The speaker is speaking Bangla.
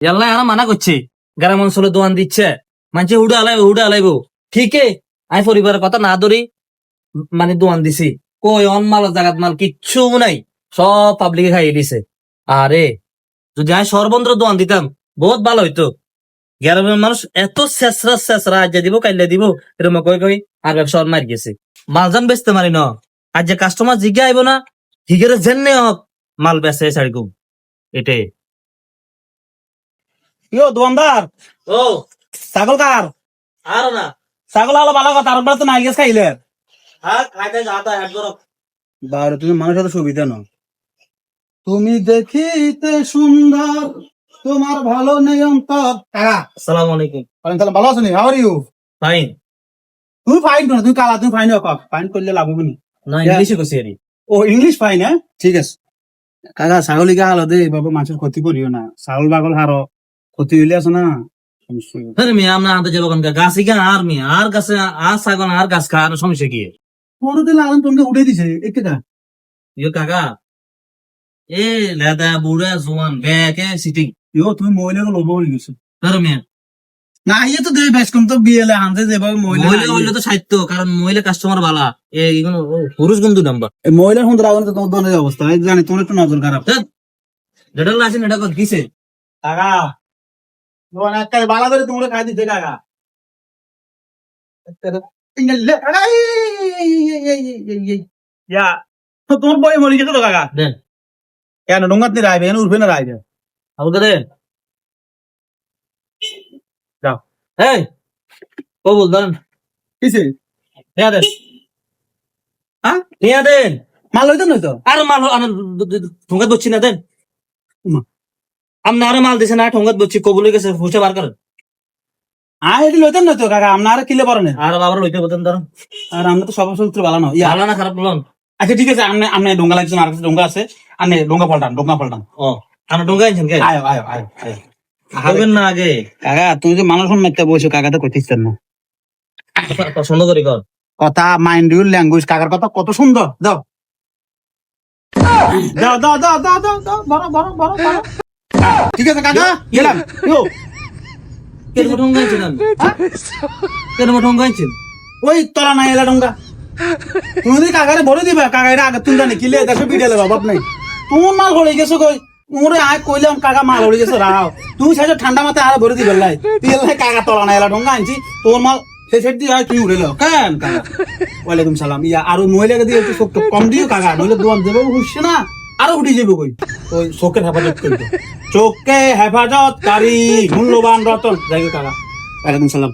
ইয়াল্লা এরা মানা করছে গ্রাম অঞ্চলে দোয়ান দিচ্ছে মানুষে হুডা আলাইব ঠিকই আমি পরিবারের কথা না ধরি মানে দোয়ান দিছি কই অন মাল জাগাত মাল কিচ্ছু নাই সব পাবলিকে খাইয়ে দিছে আরে যদি আমি সর্বন্ত্র দোয়ান দিতাম বহুত ভালো হইতো গ্রামের মানুষ এত শেষরা আজ দিব কাইলে দিব এরকম কই আর ব্যবসা মার গেছে মালজান বেচতে মারি ন আজ যে কাস্টমার জিজ্ঞা আইব না হিগেরে জেনে হোক মাল বেচে ছাড়ি গো এটাই ইয়ো দোকানদার ও ছাগল কার আর না ছাগল আলো ভালো কথা তারপরে তো নাই গেছ খাইলে হ্যাঁ খাইতে যাতা এক ধরো বারে তুমি মানুষের সুবিধা না তুমি দেখিতে সুন্দর তোমার ভালো নেই অন্তর আসসালামু আলাইকুম তাহলে ভালো আছো নি হাউ আর ইউ ফাইন তুমি ফাইন করো তুমি কালা তুমি ফাইন হোক ফাইন করলে লাভ হবে নি না ইংলিশে কইছি আরে ও ইংলিশ ফাইন হ্যাঁ ঠিক আছে কাকা ছাগলিকা হালো দে বাবা মানুষের ক্ষতি করিও না ছাগল বাগল হারো ক্ষতি হইলে আছে না আরে মিয়া আমরা আনতে যাবো কোন গাছ ইগা আর মিয়া আর গাছে আর ছাগল আর গাছ খা আর সমস্যা কি পনেরো দিন আগুন তোমাকে উঠে দিছে একটা ইয়ো কাকা এ লেদা বুড়া জোয়ান ব্যাকে সিটিং ইয়ো তুমি মহিলা লোভ হয়ে গেছো আরে মিয়া না ইয়ে তো দেবে বেশ কম তো বিয়েলে আনতে যেভাবে মহিলা হইলে তো সাহিত্য কারণ মহিলা কাস্টমার বালা এগুলো পুরুষ বন্ধু নাম্বার মহিলার সুন্দর আগুন তো তোমার দনের অবস্থা এই জানি তোমার একটু নজর খারাপ যেটা আছেন এটা কিসে কাকা তোমার একটা বালা ধরে তোমরা খাই দিতে কাকা ইয়া তো তোমার বই মরে গেছে তো কাকা দেন কেন ডোঙ্গাত নি রাইবে উঠবে না রাইবে আমাকে দেন যাও এই ও বল দেন কিসে নিয়া দেন হ্যাঁ নিয়া দেন মাল হইতো নয় তো আর মাল ঠোঙ্গাত বচ্ছি না দেন আপনি আরো মাল দিছে না ঠোঙ্গাত বচ্ছি কবুলে গেছে হুসে বার করেন এটি লইতেন নয় তো কাকা আপনার কিলে পারেন আর বাবার লইতে বলতেন ধরুন আর আমরা তো সবার সূত্র ভালো না ভালো না খারাপ বলুন আচ্ছা ঠিক আছে আপনি আপনি ডোঙ্গা লাগছেন আর কাছে ডোঙ্গা আছে আপনি ডোঙ্গা পাল্টান ও আমরা ডোঙ্গা আনছেন কে আয় আয় আয় আয় হবেন না আগে কাকা তুমি যে মানুষ মারতে বসো কাকা তো কইতেছেন না পছন্দ করি কর কথা মাইন্ড ইউর ল্যাঙ্গুয়েজ কাকার কথা কত সুন্দর দাও দাও দাও দাও দাও দাও দাও বড় ঠিক আছে কাকা গেলাম ইয়ো কেন ঠোঙ্গা আনছেন আপনি কেন ঠোঙ্গা আনছেন ওই তলা নাই এলা ডোঙ্গা তুমি যদি কাকারে ভরে দিবা কাকারে আগে তুলটা নি কিলে দেশে বিডালে বাপ নাই তোমার মাল হয়ে গেছো কই মোরে আয় কইলাম কাকা মাল হয়ে গেছে রাও তুই সাইজ ঠান্ডা মাথায় আর ভরে দিবে লাই তুই এলাই কাকা তলা নাই এলা ডোঙ্গা আনছি তোর মাল সে সেট দিয়ে তুই উড়ে লো কেন কাকা ওয়ালাইকুম সালাম ইয়া আর মহিলাকে দিয়ে একটু শক্ত কম দিও কাকা নইলে দোয়ান দেবে উঠছে না আরো উঠে যাবে কই ওই চোখের হেফাজত করবে চোখে হেফাজতকারী মূল্যবান রতন যাই কাকা ওয়ালাইকুম সালাম